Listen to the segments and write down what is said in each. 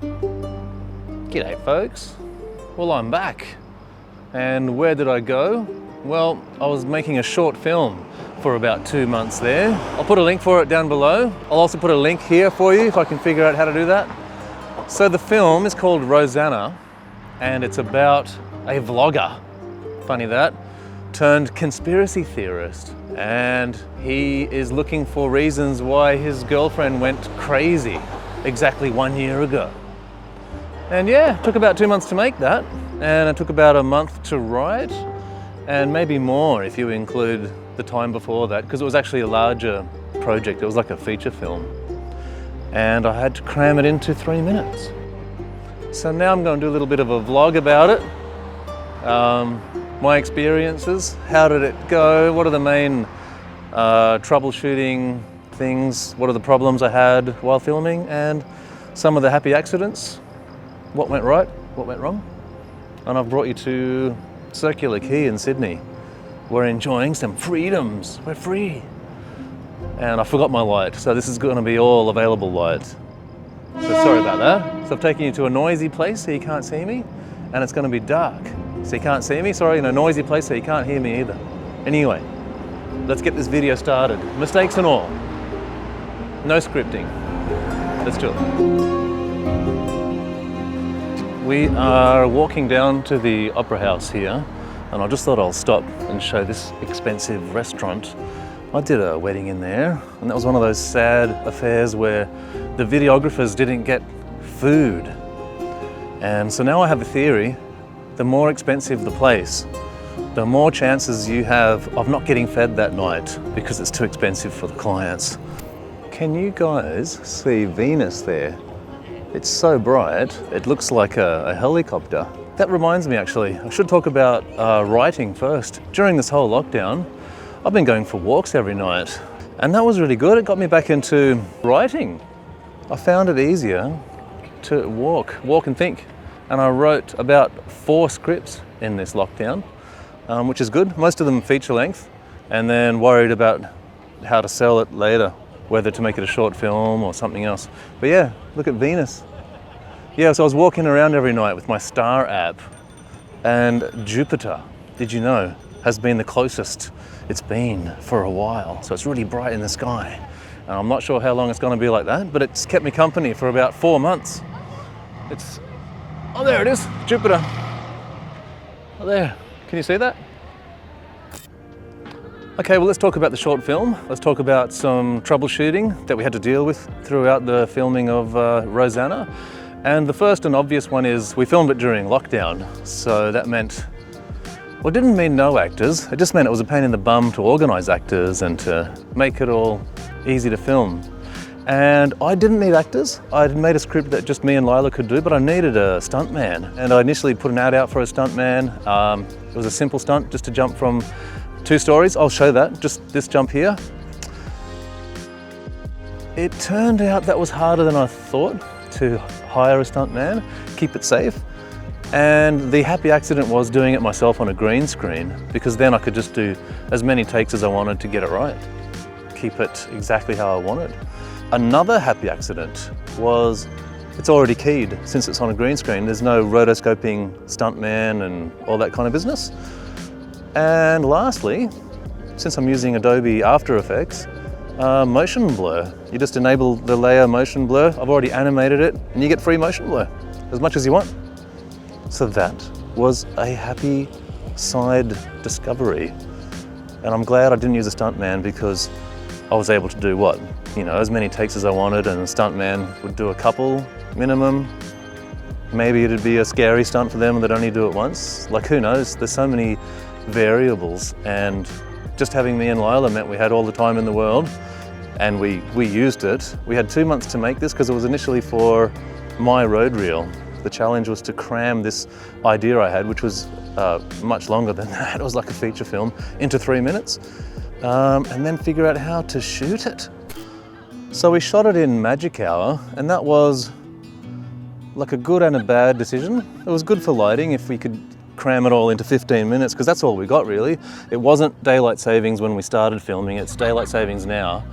G'day folks. Well, I'm back. And where did I go? Well, I was making a short film for about 2 months there. I'll put a link for it down below. I'll also put a link here for you if I can figure out how to do that. So the film is called Rosanna, and it's about a vlogger, funny that, turned conspiracy theorist. And he is looking for reasons why his girlfriend went crazy exactly 1 year ago. And yeah, it took about 2 months to make that, and it took about a month to write, and maybe more if you include the time before that, because it was actually a larger project. It was like a feature film. And I had to cram it into 3 minutes. So now I'm going to do a little bit of a vlog about it. My experiences, how did it go, what are the main troubleshooting things, what are the problems I had while filming, and some of the happy accidents, what went right, what went wrong. And I've brought you to Circular Quay in Sydney. We're enjoying some freedoms, we're free. And I forgot my light, so this is going to be all available light. So sorry about that. So I've taken you to a noisy place so you can't see me, and it's going to be dark. So you can't see me, sorry, in a noisy place so you can't hear me either. Anyway, let's get this video started. Mistakes and all. No scripting. Let's do it. We are walking down to the Opera House here, and I just thought I'll stop and show this expensive restaurant. I did a wedding in there, and that was one of those sad affairs where the videographers didn't get food. And so now I have a theory, the more expensive the place, the more chances you have of not getting fed that night because it's too expensive for the clients. Can you guys see Venus there? It's so bright, it looks like a helicopter. That reminds me actually, I should talk about writing first. During this whole lockdown, I've been going for walks every night, and that was really good. It got me back into writing. I found it easier to walk and think. And I wrote about 4 scripts in this lockdown, which is good. Most of them feature length, and then worried about how to sell it later, whether to make it a short film or something else. But yeah, look at Venus. Yeah, so I was walking around every night with my star app, and Jupiter, did you know, has been the closest it's been for a while. So it's really bright in the sky. And I'm not sure how long it's going to be like that, but it's kept me company for about 4 months. Oh, there it is, Jupiter. Oh, there, can you see that? Okay, well, let's talk about the short film. Let's talk about some troubleshooting that we had to deal with throughout the filming of Rosanna. And the first and obvious one is we filmed it during lockdown. So that meant, well, it didn't mean no actors. It just meant it was a pain in the bum to organize actors and to make it all easy to film. And I didn't need actors. I'd made a script that just me and Lila could do, but I needed a stuntman. And I initially put an ad out for a stuntman. It was a simple stunt, just to jump from 2 stories. I'll show that, just this jump here. It turned out that was harder than I thought, to hire a stuntman, keep it safe. And the happy accident was doing it myself on a green screen, because then I could just do as many takes as I wanted to get it right. Keep it exactly how I wanted. Another happy accident was it's already keyed. Since it's on a green screen, there's no rotoscoping stuntman and all that kind of business. And lastly, since I'm using Adobe After Effects, motion blur. You just enable the layer motion blur. I've already animated it, and you get free motion blur, as much as you want. So that was a happy side discovery. And I'm glad I didn't use a stuntman, because I was able to do what? You know, as many takes as I wanted, and a stuntman would do a couple minimum. Maybe it'd be a scary stunt for them and they'd only do it once. Like, who knows? There's so many variables, and just having me and Lila meant we had all the time in the world, and we used it. We had 2 months to make this because it was initially for my road reel. The challenge was to cram this idea I had, which was much longer than that. It was like a feature film, into 3 minutes, and then figure out how to shoot it. So we shot it in magic hour, and that was like a good and a bad decision. It was good for lighting if we could cram it all into 15 minutes, because that's all we got really. It wasn't daylight savings when we started filming, it's daylight savings now.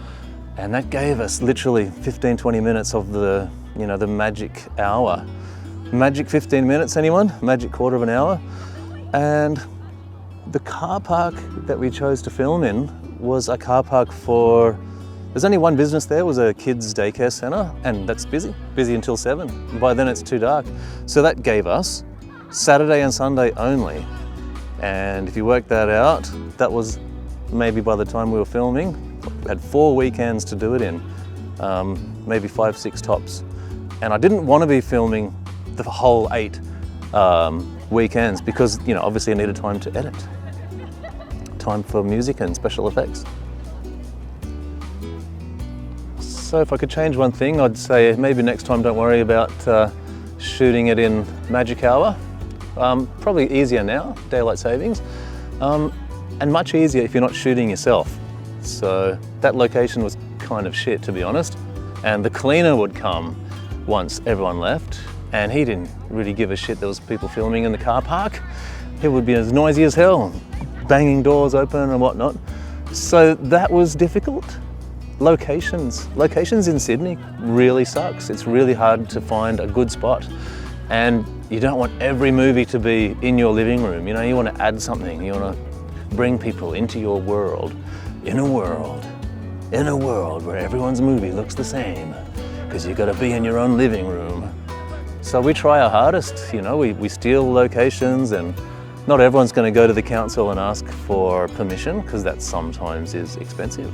And that gave us literally 15, 20 minutes of the, you know, the magic hour. Magic 15 minutes, anyone? Magic quarter of an hour. And the car park that we chose to film in was a car park for, there's only one business there, it was a kids daycare center, and that's busy until 7. By then it's too dark. So that gave us Saturday and Sunday only. And if you work that out, that was maybe by the time we were filming, we had 4 weekends to do it in, maybe 5, 6 tops. And I didn't want to be filming the whole 8 weekends because, you know, obviously I needed time to edit. Time for music and special effects. So if I could change one thing, I'd say maybe next time don't worry about shooting it in magic hour. Probably easier now, daylight savings, and much easier if you're not shooting yourself. So that location was kind of shit, to be honest. And the cleaner would come once everyone left, and he didn't really give a shit there was people filming in the car park. It would be as noisy as hell, banging doors open and whatnot. So that was difficult. Locations in Sydney really sucks. It's really hard to find a good spot. And you don't want every movie to be in your living room. You know, you want to add something. You want to bring people into your world. In a world where everyone's movie looks the same, because you've got to be in your own living room. So we try our hardest, you know, we steal locations, and not everyone's going to go to the council and ask for permission, because that sometimes is expensive.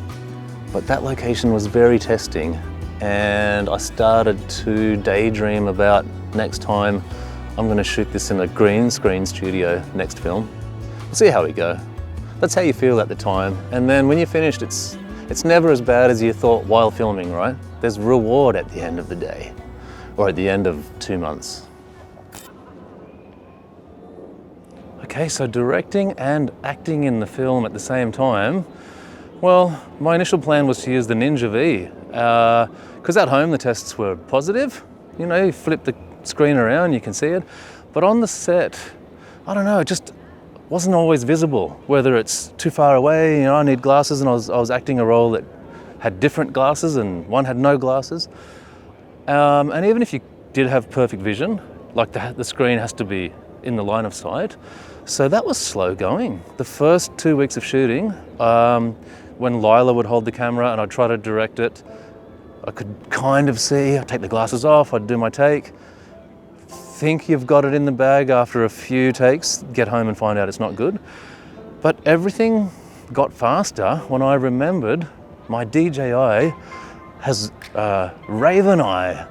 But that location was very testing, and I started to daydream about next time I'm going to shoot this in a green screen studio next film. We'll see how we go. That's how you feel at the time, and then when you're finished, it's never as bad as you thought while filming, right? There's reward at the end of the day, or at the end of 2 months. Okay, so directing and acting in the film at the same time. Well, my initial plan was to use the Ninja V, because at home the tests were positive. You know, you flip the screen around, you can see it. But on the set, I don't know, it just wasn't always visible, whether it's too far away. You know, I need glasses, and I was acting a role that had different glasses and one had no glasses. And even if you did have perfect vision, like the screen has to be in the line of sight. So that was slow going. The first 2 weeks of shooting, when Lila would hold the camera and I'd try to direct it, I could kind of see, I'd take the glasses off, I'd do my take, think you've got it in the bag after a few takes, get home and find out it's not good. But everything got faster when I remembered my DJI has RAVENEYE.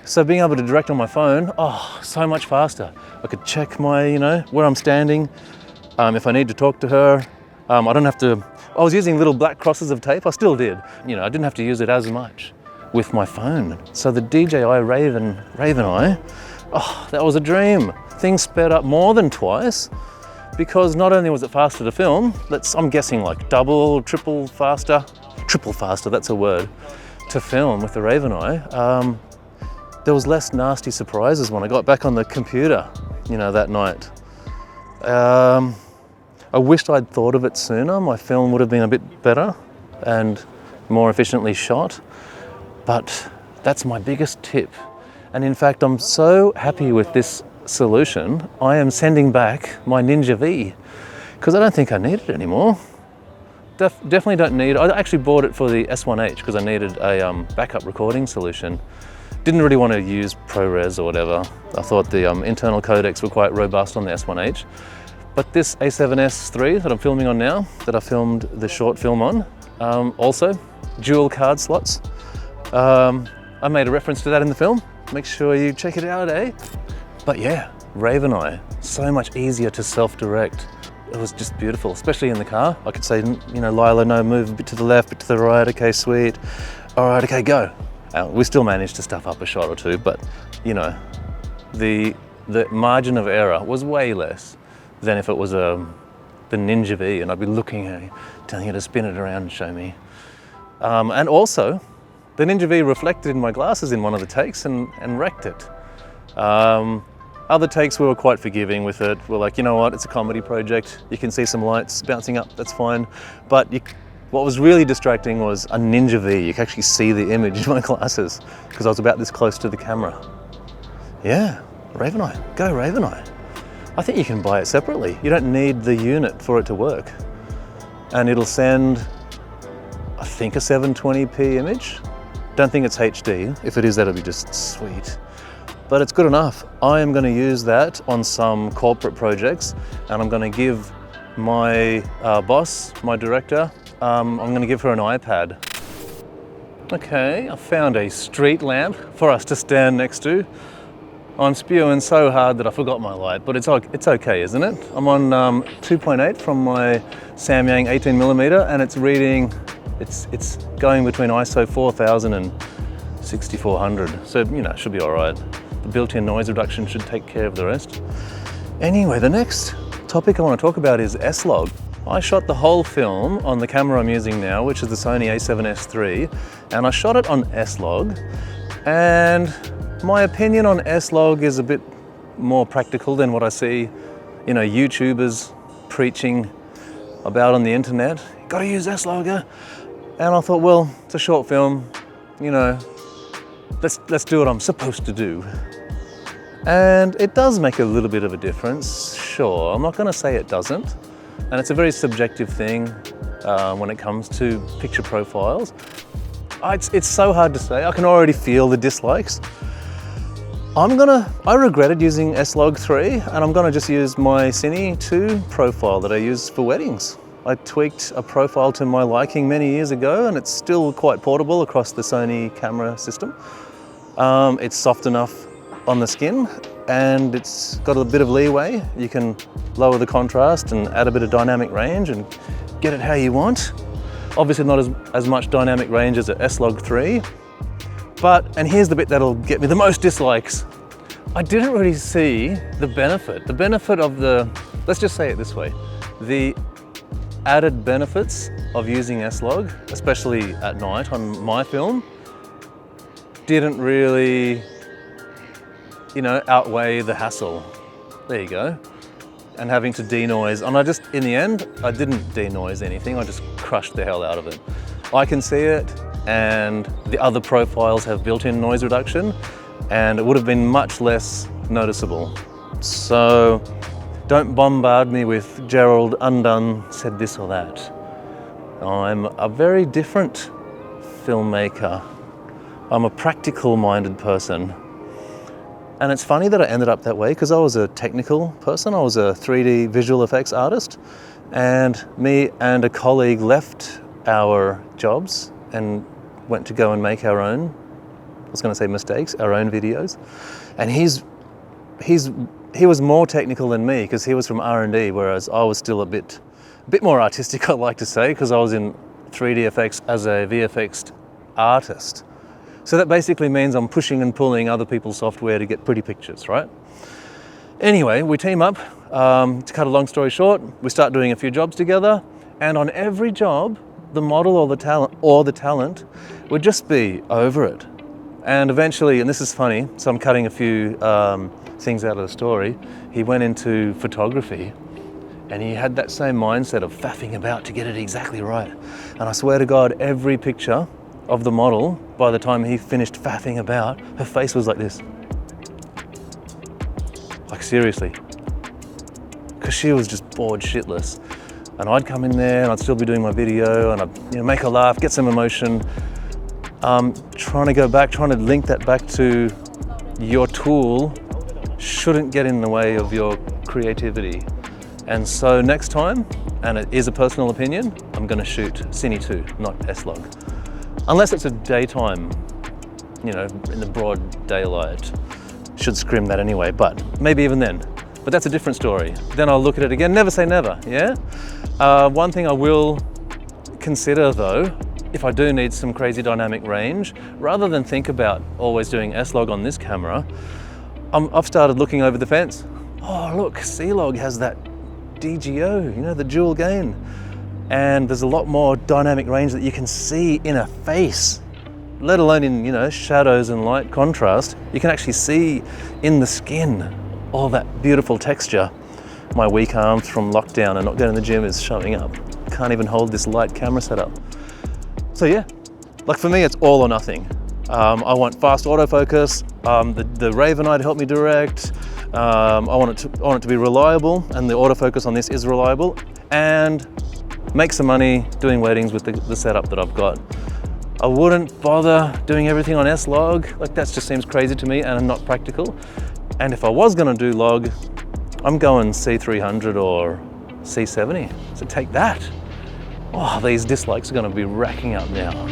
So being able to direct on my phone, oh, so much faster. I could check my, you know, where I'm standing. If I need to talk to her, I don't have to, I was using little black crosses of tape, I still did. You know, I didn't have to use it as much with my phone. So the DJI RAVENEYE, oh, that was a dream. Things sped up more than twice, because not only was it faster to film, I'm guessing like double, triple faster, that's a word, to film with the RAVENEYE. There was less nasty surprises when I got back on the computer, you know, that night. I wished I'd thought of it sooner. My film would have been a bit better and more efficiently shot, but that's my biggest tip. And in fact, I'm so happy with this solution, I am sending back my Ninja V, because I don't think I need it anymore. Definitely don't need it. I actually bought it for the S1H because I needed a backup recording solution. Didn't really want to use ProRes or whatever. I thought the internal codecs were quite robust on the S1H. But this A7S III that I'm filming on now, that I filmed the short film on, also dual card slots. I made a reference to that in the film. Make sure you check it out, eh? But yeah, RAVENEYE, so much easier to self-direct. It was just beautiful, especially in the car. I could say, you know, Lila, no, move a bit to the left, a bit to the right, okay, sweet. All right, okay, go. We still managed to stuff up a shot or two, but you know, the margin of error was way less than if it was the Ninja V, and I'd be looking at it, telling you to spin it around and show me. And also, the Ninja V reflected in my glasses in one of the takes and wrecked it. Other takes we were quite forgiving with it. We're like, you know what, it's a comedy project. You can see some lights bouncing up, that's fine. But What was really distracting was a Ninja V. You can actually see the image in my glasses because I was about this close to the camera. Yeah, RAVENEYE, go RAVENEYE. I think you can buy it separately. You don't need the unit for it to work. And it'll send, I think, a 720p image. Don't think it's HD. If it is, that'll be just sweet. But it's good enough. I am going to use that on some corporate projects, and I'm going to give my boss, my director, I'm going to give her an iPad. Okay, I found a street lamp for us to stand next to. I'm spewing so hard that I forgot my light, but it's okay, isn't it? I'm on 2.8 from my Samyang 18mm, and it's reading, it's going between ISO 4000 and 6400. So, you know, it should be all right. The built-in noise reduction should take care of the rest. Anyway, the next topic I want to talk about is S-Log. I shot the whole film on the camera I'm using now, which is the Sony a7S III, and I shot it on S-Log, and my opinion on S-Log is a bit more practical than what I see, you know, YouTubers preaching about on the internet. You gotta use S-Logger. And I thought, well, it's a short film, you know, let's do what I'm supposed to do. And it does make a little bit of a difference, sure. I'm not gonna say it doesn't. And it's a very subjective thing when it comes to picture profiles. It's so hard to say. I can already feel the dislikes. I regretted using S-Log 3, and I'm gonna just use my Cine 2 profile that I use for weddings. I tweaked a profile to my liking many years ago, and it's still quite portable across the Sony camera system. It's soft enough on the skin, and it's got a bit of leeway. You can lower the contrast and add a bit of dynamic range and get it how you want. Obviously not as much dynamic range as a S-Log 3, but, and here's the bit that'll get me the most dislikes. I didn't really see the benefit. The benefit of the, let's just say it this way, the added benefits of using S-Log, especially at night on my film, didn't really, you know, outweigh the hassle. There you go. And having to denoise, and I just, in the end, I didn't denoise anything, I just crushed the hell out of it. I can see it, and the other profiles have built-in noise reduction, and it would have been much less noticeable. So don't bombard me with Gerald Undone said this or that. I'm a very different filmmaker. I'm a practical-minded person. And it's funny that I ended up that way because I was a technical person. I was a 3D visual effects artist, and me and a colleague left our jobs and went to go and make our own, I was going to say mistakes, our own videos. And he was more technical than me because he was from R&D, whereas I was still a bit more artistic, I'd like to say, because I was in 3D effects as a VFX artist. So that basically means I'm pushing and pulling other people's software to get pretty pictures, right? Anyway, we team up. To cut a long story short, we start doing a few jobs together, and on every job, the model or the talent would just be over it. And eventually, and this is funny, so I'm cutting a few things out of the story, he went into photography, and he had that same mindset of faffing about to get it exactly right. And I swear to God, every picture of the model, by the time he finished faffing about, her face was like this. Like seriously. Because she was just bored shitless. And I'd come in there and I'd still be doing my video and I'd make her laugh, get some emotion. Trying to link that back to your tool shouldn't get in the way of your creativity. And so next time, and it is a personal opinion, I'm gonna shoot Cine 2, not S-Log. Unless it's a daytime, you know, in the broad daylight. Should scrim that anyway, but maybe even then. But that's a different story. Then I'll look at it again, never say never, yeah? One thing I will consider though, if I do need some crazy dynamic range, rather than think about always doing S-Log on this camera, I've started looking over the fence. Oh look, C-Log has that DGO, you know, the dual gain. And there's a lot more dynamic range that you can see in a face, let alone in, you know, shadows and light contrast. You can actually see in the skin all that beautiful texture. My weak arms from lockdown and not going to the gym is showing up. can't even hold this light camera setup. So yeah, like for me, it's all or nothing. I want fast autofocus, the RAVENEYE to help me direct, I want it to be reliable, and the autofocus on this is reliable, and make some money doing weddings with the setup that I've got. I wouldn't bother doing everything on S-Log, like that just seems crazy to me and not practical. And if I was gonna do log, I'm going C300 or C70, so take that. Oh, these dislikes are gonna be racking up now.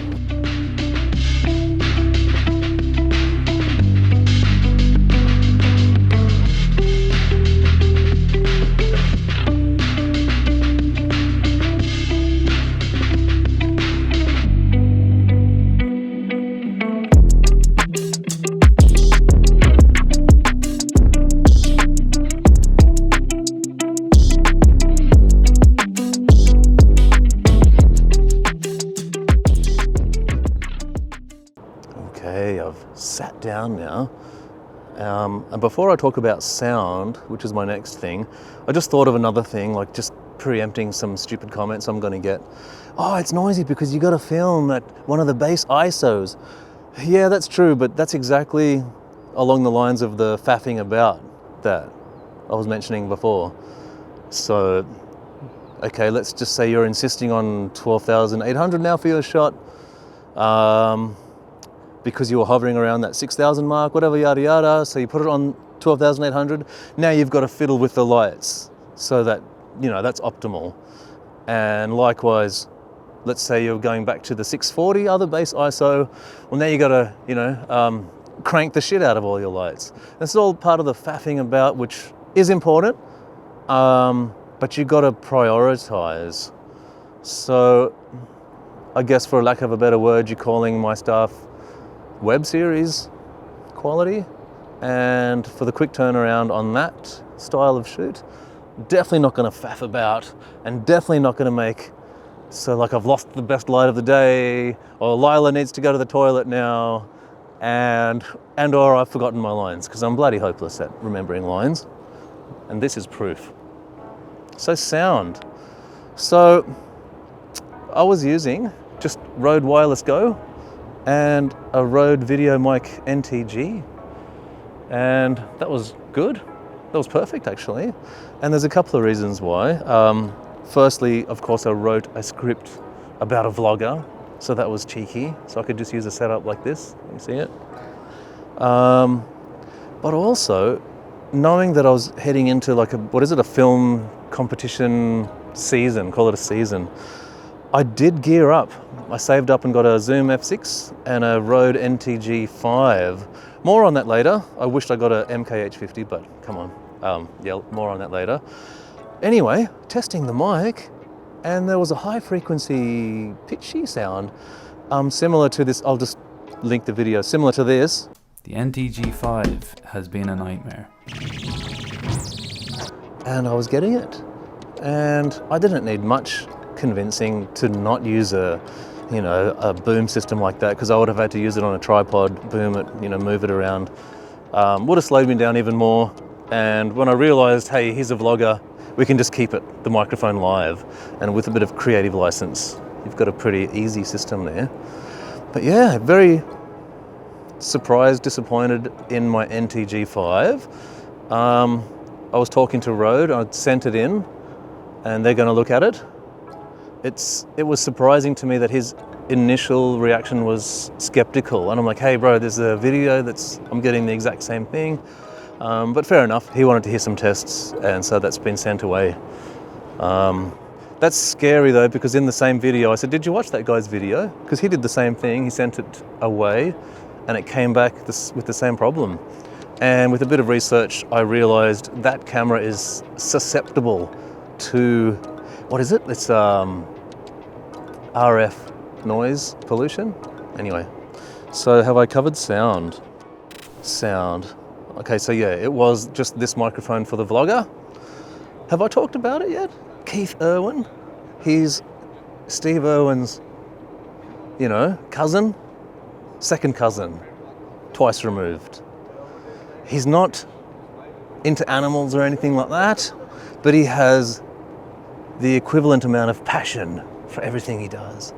Okay, I've sat down now. And before I talk about sound, which is my next thing, I just thought of another thing, like just preempting some stupid comments I'm gonna get. Oh, it's noisy because you gotta film at one of the base ISOs. Yeah, that's true, but that's exactly along the lines of the faffing about that I was mentioning before. So, okay, let's just say you're insisting on 12,800 now for your shot. Because you were hovering around that 6,000 mark, whatever, yada yada. So you put it on 12,800. Now you've got to fiddle with the lights so that, you know, that's optimal. And likewise, let's say you're going back to the 640 other base ISO. Well, now you got to, you know, crank the shit out of all your lights. That's all part of the faffing about, which is important, but you got to prioritize. So I guess for lack of a better word, you're calling my stuff web series quality, and for the quick turnaround on that style of shoot, definitely not going to faff about, and definitely not going to make so like I've lost the best light of the day, or Lila needs to go to the toilet now, and or I've forgotten my lines, because I'm bloody hopeless at remembering lines, and this is proof. So sound. So I was using just Rode Wireless Go and a Rode Video Mic NTG, and that was good. That was perfect, actually. And there's a couple of reasons why. Firstly, of course, I wrote a script about a vlogger, so that was cheeky. So I could just use a setup like this. You see it? But also, knowing that I was heading into like a film competition season, call it a season, I did gear up. I saved up and got a Zoom F6 and a Rode NTG 5. More on that later. I wished I got a MKH50, but come on. Yeah, more on that later. Anyway, testing the mic, and there was a high frequency pitchy sound, similar to this. I'll just link the video, similar to this. The NTG 5 has been a nightmare. And I was getting it. And I didn't need much convincing to not use a boom system like that, because I would have had to use it on a tripod, boom it, move it around. Would have slowed me down even more. And when I realized, hey, he's a vlogger, we can just keep it, the microphone live. And with a bit of creative license, you've got a pretty easy system there. But yeah, very surprised, disappointed in my NTG 5. I was talking to Rode, I'd sent it in, and they're gonna look at it. It was surprising to me that his initial reaction was skeptical, and I'm like, hey bro, there's a video I'm getting the exact same thing, but fair enough, he wanted to hear some tests, and so that's been sent away. That's scary though, because in the same video I said, did you watch that guy's video? Because he did the same thing, he sent it away and it came back with the same problem. And with a bit of research I realized that camera is susceptible to, what is it? It's RF noise pollution. Anyway, so have I covered sound? Sound. Okay, so yeah, it was just this microphone for the vlogger. Have I talked about it yet? Keith Irwin. He's Steve Irwin's, cousin, second cousin, twice removed. He's not into animals or anything like that, but he has the equivalent amount of passion for everything he does.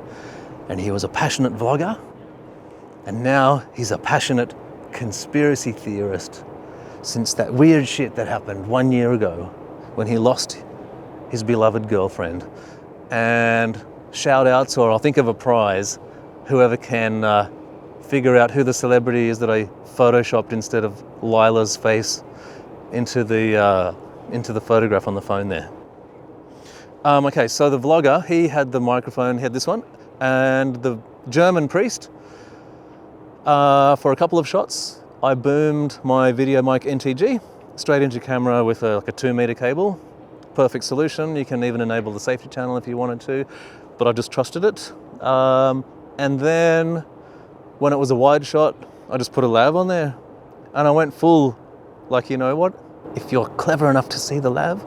And he was a passionate vlogger, and now he's a passionate conspiracy theorist since that weird shit that happened 1 year ago when he lost his beloved girlfriend. And shout outs, or I'll think of a prize, whoever can figure out who the celebrity is that I photoshopped instead of Lila's face into the photograph on the phone there. Okay, so the vlogger, he had the microphone, he had this one, and the German priest, for a couple of shots, I boomed my video mic NTG straight into camera with like a 2-meter cable. Perfect solution. You can even enable the safety channel if you wanted to, but I just trusted it. And then when it was a wide shot, I just put a lav on there, and I went full, like, you know what? If you're clever enough to see the lav,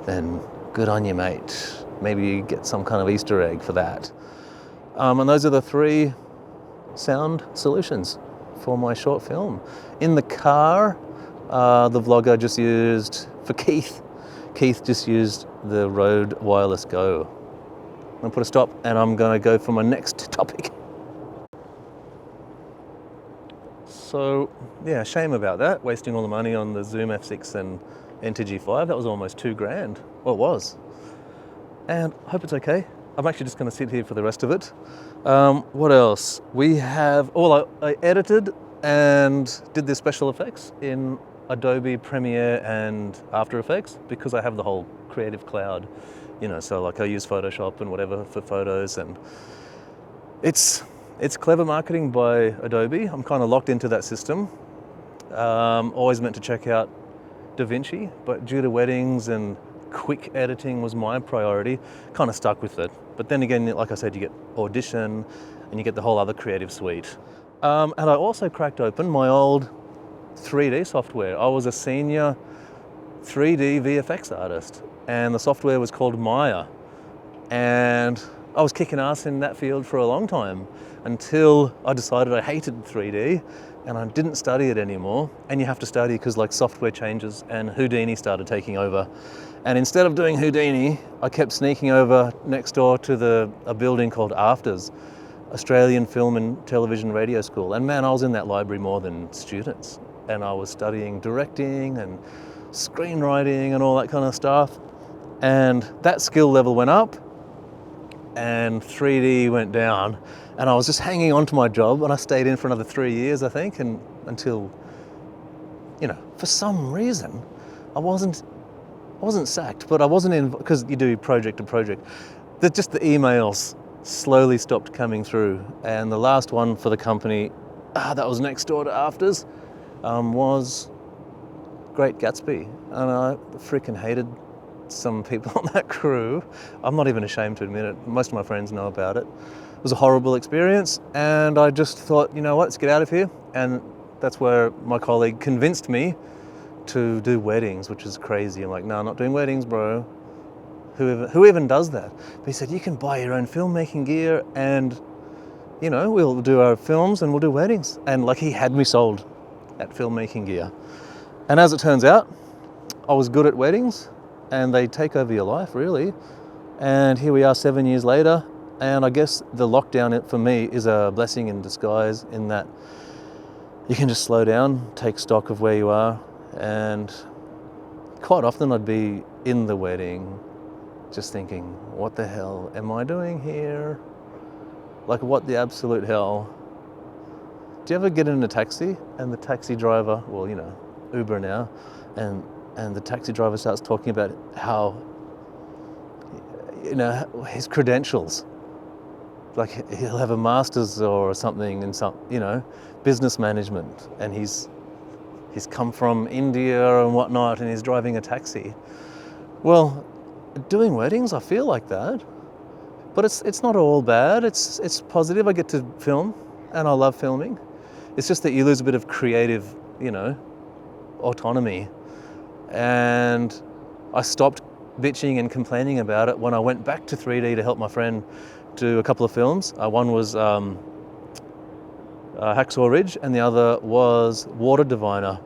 then good on you, mate. Maybe you get some kind of Easter egg for that. And those are the 3 sound solutions for my short film. In the car, the vlogger just used, for Keith just used the Rode Wireless Go. I'm gonna put a stop and I'm gonna go for my next topic. So yeah, shame about that, wasting all the money on the Zoom F6 and NTG5. That was almost $2,000. Well, it was. And I hope it's okay. I'm actually just gonna sit here for the rest of it. What else? We have, I edited and did the special effects in Adobe Premiere and After Effects because I have the whole Creative Cloud, you know, so like I use Photoshop and whatever for photos, and it's clever marketing by Adobe. I'm kind of locked into that system. Always meant to check out DaVinci, but due to weddings and quick editing was my priority, kind of stuck with it. But then again, like I said, you get Audition and you get the whole other creative suite. And I also cracked open my old 3D software. I was a senior 3D VFX artist, and the software was called Maya. And I was kicking ass in that field for a long time until I decided I hated 3D and I didn't study it anymore. And you have to study because like software changes, and Houdini started taking over. And instead of doing Houdini, I kept sneaking over next door to a building called Afters, Australian Film and Television Radio School. And man, I was in that library more than students. And I was studying directing and screenwriting and all that kind of stuff. And that skill level went up and 3D went down. And I was just hanging on to my job, and I stayed in for another 3 years, I think, and until, you know, for some reason, I wasn't sacked, but I wasn't in, because you do project to project. Just the emails slowly stopped coming through. And the last one for the company, that was next door to Afters, was Great Gatsby. And I freaking hated some people on that crew. I'm not even ashamed to admit it. Most of my friends know about it. It was a horrible experience, and I just thought, you know what, let's get out of here. And that's where my colleague convinced me to do weddings, which is crazy. I'm like, no, I'm not doing weddings, bro. Who even does that? But he said, you can buy your own filmmaking gear and, you know, we'll do our films and we'll do weddings. And like, he had me sold at filmmaking gear. And as it turns out, I was good at weddings, and they take over your life, really. And here we are 7 years later, and I guess the lockdown for me is a blessing in disguise, in that you can just slow down, take stock of where you are. And quite often I'd be in the wedding just thinking, what the hell am I doing here? Like, what the absolute hell? Do you ever get in a taxi and the taxi driver, well, you know, Uber now, and the taxi driver starts talking about how, you know, his credentials, like he'll have a master's or something in some, you know, business management, and he's come from India and whatnot, and he's driving a taxi. Well, doing weddings, I feel like that, but it's not all bad. It's positive. I get to film, and I love filming. It's just that you lose a bit of creative, you know, autonomy. And I stopped bitching and complaining about it when I went back to 3D to help my friend do a couple of films. One was Hacksaw Ridge, and the other was Water Diviner.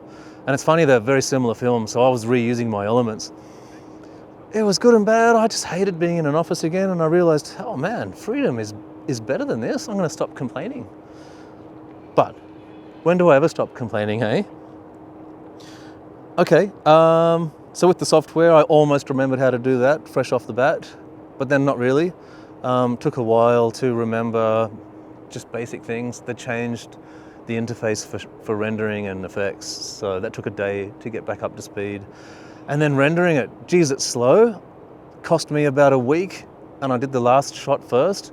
And it's funny, they're very similar films, so I was reusing my elements. it was good and bad. I just hated being in an office again, and I realized, oh man, freedom is better than this. I'm gonna stop complaining. But when do I ever stop complaining, hey? Okay, so with the software, I almost remembered how to do that fresh off the bat, but then not really. Took a while to remember just basic things. They changed the interface for rendering and effects, so that took a day to get back up to speed. And then rendering it, geez, it's slow. Cost me about a week, and I did the last shot first.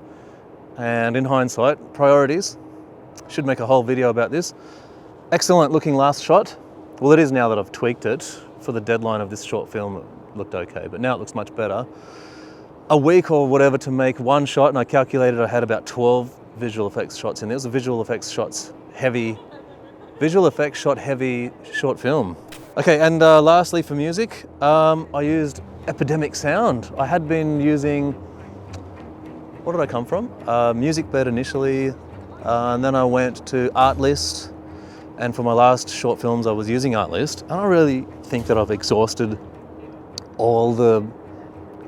And in hindsight, priorities. Should make a whole video about this. Excellent looking last shot. Well, it is now that I've tweaked it. For the deadline of this short film, it looked okay, but now it looks much better. A week or whatever to make one shot, and I calculated I had about 12 visual effects shots in there. It was a visual effects shot heavy short film. Okay, and lastly for music, I used Epidemic Sound. I had been using, what did I come from? MusicBed initially, and then I went to Artlist, and for my last short films I was using Artlist, and I really think that I've exhausted all the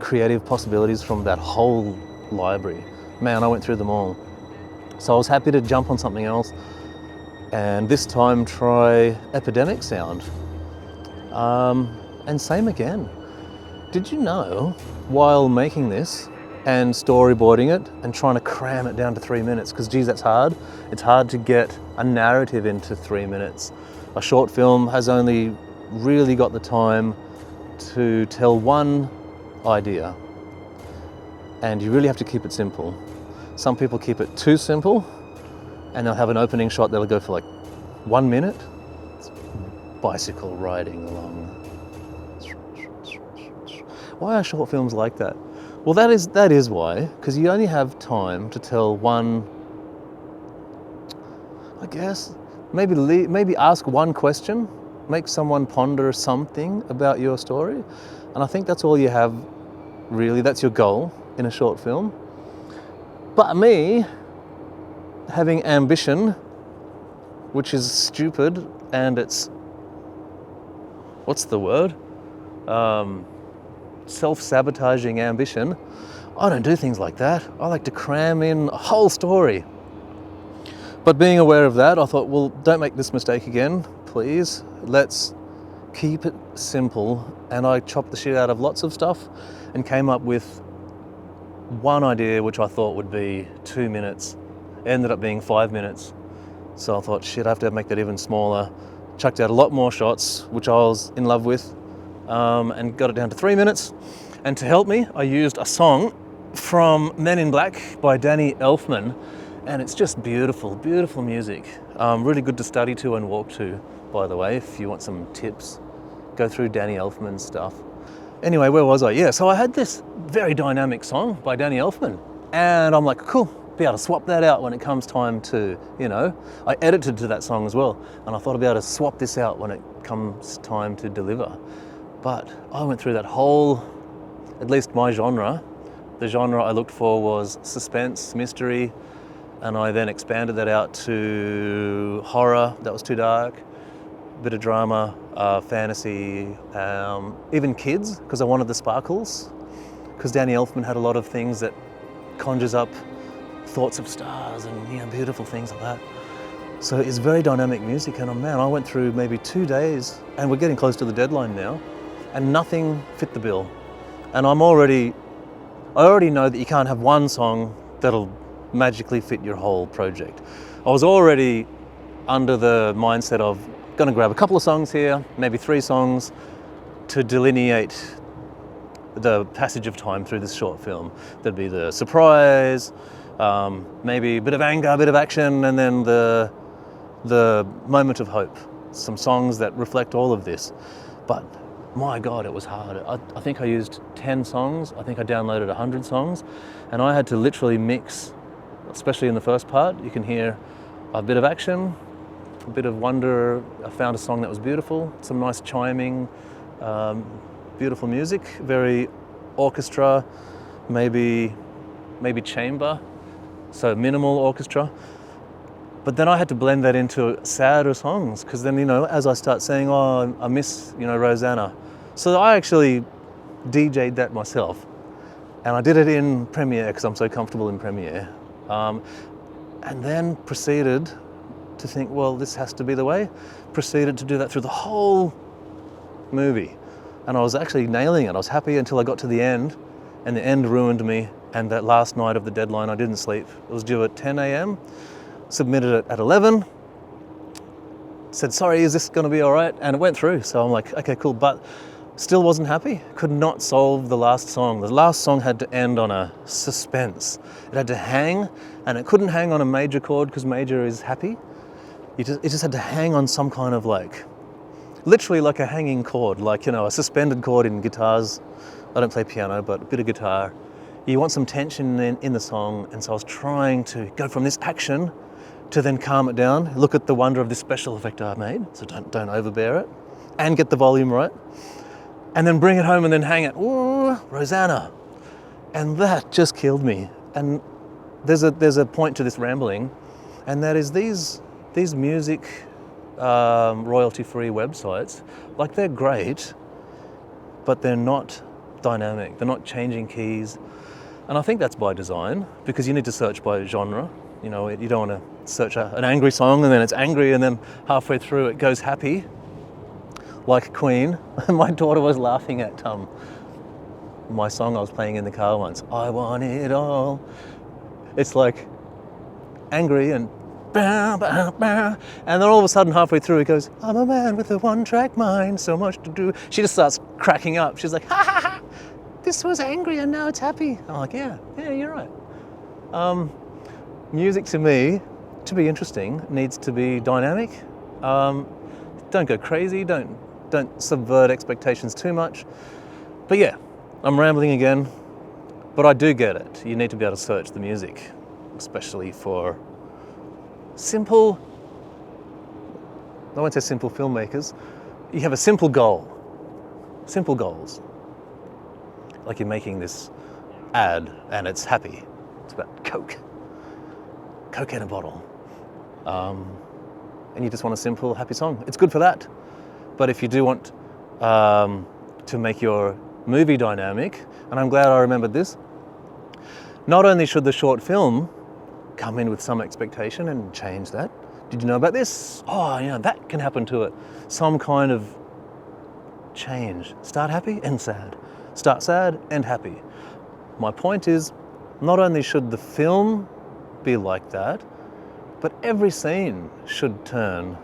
creative possibilities from that whole library. Man, I went through them all. So I was happy to jump on something else, and this time try Epidemic Sound. And same again. Did you know, while making this and storyboarding it and trying to cram it down to 3 minutes, because geez, that's hard. It's hard to get a narrative into 3 minutes. A short film has only really got the time to tell one idea, and you really have to keep it simple. Some people keep it too simple, and they'll have an opening shot that'll go for like 1 minute. It's bicycle riding along. Why are short films like that? Well, that is why, because you only have time to tell one, I guess, maybe ask one question, make someone ponder something about your story, and I think that's all you have, really. That's your goal in a short film. But me, having ambition, which is stupid, and it's, what's the word? Self-sabotaging ambition. I don't do things like that. I like to cram in a whole story. But being aware of that, I thought, well, don't make this mistake again, please. Let's keep it simple. And I chopped the shit out of lots of stuff and came up with one idea which I thought would be 2 minutes. It ended up being 5 minutes. So I thought, shit, I have to make that even smaller. Chucked out a lot more shots, which I was in love with, and got it down to 3 minutes. And to help me, I used a song from Men in Black by Danny Elfman, and it's just beautiful, beautiful music. Really good to study to and walk to, by the way, if you want some tips. Go through Danny Elfman's stuff. Anyway, where was I? Yeah, so I had this very dynamic song by Danny Elfman, and I'm like, cool, be able to swap that out when it comes time to, I edited to that song as well, and I thought I'd be able to swap this out when it comes time to deliver. But I went through that whole, at least my genre. The genre I looked for was suspense, mystery, and I then expanded that out to horror, that was too dark, bit of drama, fantasy, even kids, because I wanted the sparkles, because Danny Elfman had a lot of things that conjures up thoughts of stars and beautiful things like that. So it's very dynamic music, and man, I went through maybe 2 days, and we're getting close to the deadline now, and nothing fit the bill. And I already know that you can't have one song that'll magically fit your whole project. I was already under the mindset of gonna grab a couple of songs here, maybe 3 songs, to delineate the passage of time through this short film. There'd be the surprise, maybe a bit of anger, a bit of action, and then the moment of hope. Some songs that reflect all of this. But my God, it was hard. I think I used 10 songs. I think I downloaded 100 songs, and I had to literally mix, especially in the first part. You can hear a bit of action, a bit of wonder. I found a song that was beautiful, some nice chiming, beautiful music, very orchestra, maybe chamber, so minimal orchestra. But then I had to blend that into sadder songs, because then, as I start saying, oh, I miss, Rosanna. So I actually DJ'd that myself. And I did it in Premiere because I'm so comfortable in Premiere. And then proceeded to think, well, this has to be the way. Proceeded to do that through the whole movie. And I was actually nailing it. I was happy until I got to the end, and the end ruined me. And that last night of the deadline, I didn't sleep. It was due at 10 a.m. Submitted it at 11. Said, sorry, is this going to be all right? And it went through. So I'm like, okay, cool. But still wasn't happy. Could not solve the last song. The last song had to end on a suspense. It had to hang, and it couldn't hang on a major chord because major is happy. It just had to hang on some kind of like, literally like a hanging chord, like, you know, a suspended chord in guitars. I don't play piano, but a bit of guitar. You want some tension in the song, and so I was trying to go from this action to then calm it down. Look at the wonder of this special effect I've made, so don't overbear it, and get the volume right. And then bring it home and then hang it. Ooh, Rosanna. And that just killed me. And there's a point to this rambling, and that is these music royalty-free websites, like, they're great, but they're not dynamic. They're not changing keys. And I think that's by design, because you need to search by genre. You know, you don't want to search an angry song and then it's angry and then halfway through it goes happy, like Queen. My daughter was laughing at my song I was playing in the car once. I want it all. It's like angry and bah, bah, bah. And then all of a sudden halfway through it goes, I'm a man with a one-track mind, so much to do. She just starts cracking up. She's like, ha ha ha, this was angry and now it's happy. I'm like, yeah, you're right. Music to me, to be interesting, needs to be dynamic. Don't go crazy, don't subvert expectations too much. But yeah, I'm rambling again, but I do get it. You need to be able to search the music, especially for simple, I won't say simple filmmakers. You have a simple goal, simple goals. Like you're making this ad and it's happy. It's about Coke in a bottle. And you just want a simple, happy song. It's good for that. But if you do want to make your movie dynamic, and I'm glad I remembered this, not only should the short film come in with some expectation and change that. Did you know about this? Oh, yeah, that can happen to it. Some kind of change. Start happy, end sad. Start sad, end happy. My point is, not only should the film be like that, but every scene should turn.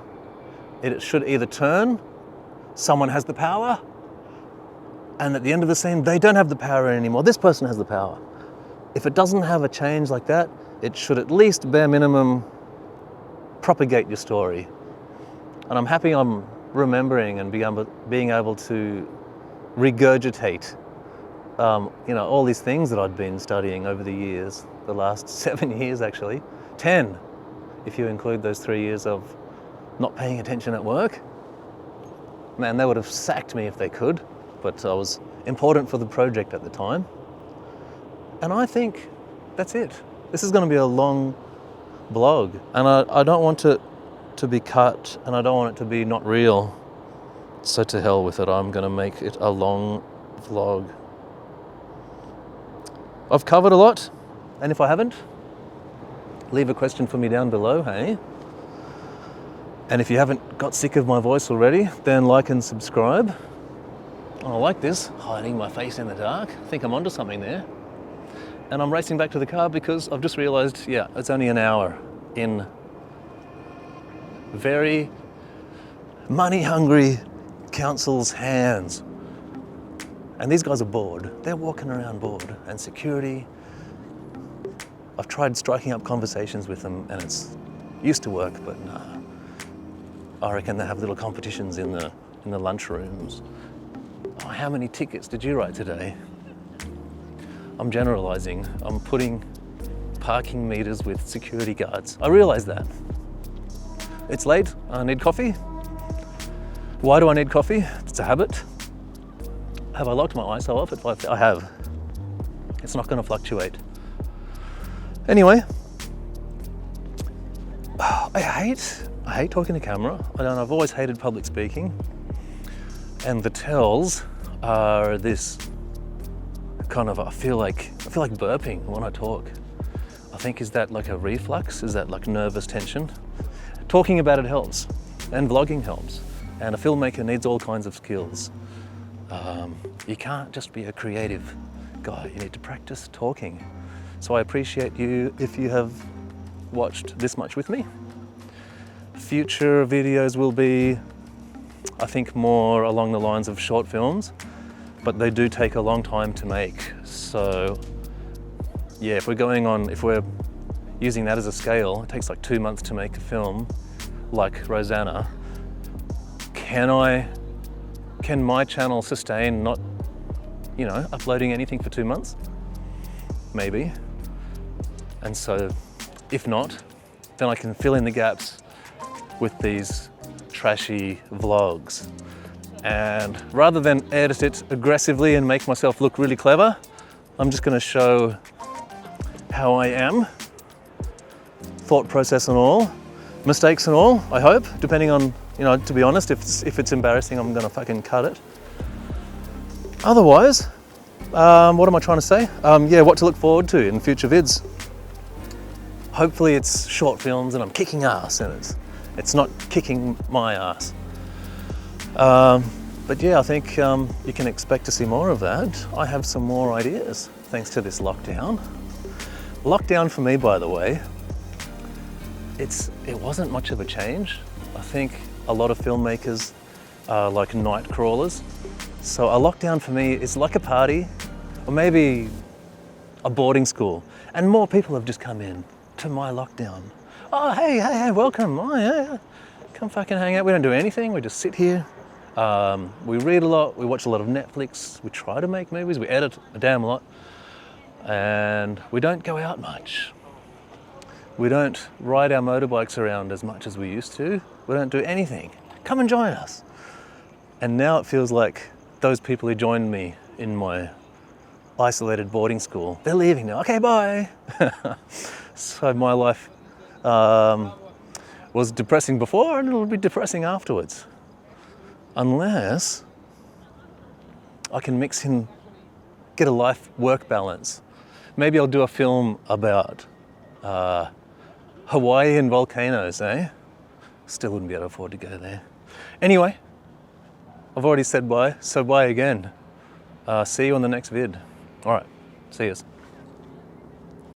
It should either turn, someone has the power, and at the end of the scene, they don't have the power anymore. This person has the power. If it doesn't have a change like that, it should at least, bare minimum, propagate your story. And I'm happy I'm remembering and being able to regurgitate all these things that I'd been studying over the years, the last 7 years actually, 10, if you include those 3 years of not paying attention at work. Man, they would have sacked me if they could, but I was important for the project at the time. And I think that's it. This is going to be a long blog, and I don't want it to be cut, and I don't want it to be not real. So to hell with it, I'm going to make it a long vlog. I've covered a lot, and if I haven't, leave a question for me down below, hey? And if you haven't got sick of my voice already, then like and subscribe. I like this, hiding my face in the dark. I think I'm onto something there. And I'm racing back to the car because I've just realized, yeah, it's only an hour in very money-hungry council's hands. And these guys are bored. They're walking around bored. And security, I've tried striking up conversations with them and it's used to work, but nah. I reckon they have little competitions in the lunchrooms. Oh, how many tickets did you write today? I'm generalizing. I'm putting parking meters with security guards. I realize that. It's late, I need coffee. Why do I need coffee? It's a habit. Have I locked my ISO off at 5? I have. It's not going to fluctuate. Anyway, I hate talking to camera. I've always hated public speaking. And the tells are this I feel like burping when I talk. I think, is that like a reflux? Is that like nervous tension? Talking about it helps, and vlogging helps. And a filmmaker needs all kinds of skills. You can't just be a creative guy, you need to practice talking. So I appreciate you if you have watched this much with me. Future videos will be, I think, more along the lines of short films, but they do take a long time to make. So yeah, if we're using that as a scale, it takes like 2 months to make a film like Rosanna. Can my channel sustain not, uploading anything for 2 months? Maybe. And so if not, then I can fill in the gaps with these trashy vlogs. And rather than edit it aggressively and make myself look really clever, I'm just going to show how I am, thought process and all, mistakes and all, I hope, depending on, to be honest, if it's embarrassing, I'm going to fucking cut it. Otherwise, what am I trying to say? Yeah, what to look forward to in future vids. Hopefully it's short films and I'm kicking ass, and it's not kicking my ass. But yeah, I think you can expect to see more of that. I have some more ideas thanks to this lockdown. Lockdown for me, by the way, it wasn't much of a change. I think a lot of filmmakers are like night crawlers. So a lockdown for me is like a party, or maybe a boarding school, and more people have just come in to my lockdown. Oh, hey, welcome. Oh, yeah. Come fucking hang out. We don't do anything. We just sit here. We read a lot. We watch a lot of Netflix. We try to make movies. We edit a damn lot. And we don't go out much. We don't ride our motorbikes around as much as we used to. We don't do anything. Come and join us. And now it feels like those people who joined me in my isolated boarding school, they're leaving now. Okay, bye. So my life was depressing before, and it'll be depressing afterwards. Unless I can mix in, get a life-work balance. Maybe I'll do a film about Hawaii and volcanoes, eh? Still wouldn't be able to afford to go there. Anyway, I've already said bye, so bye again. See you on the next vid. All right, see yous.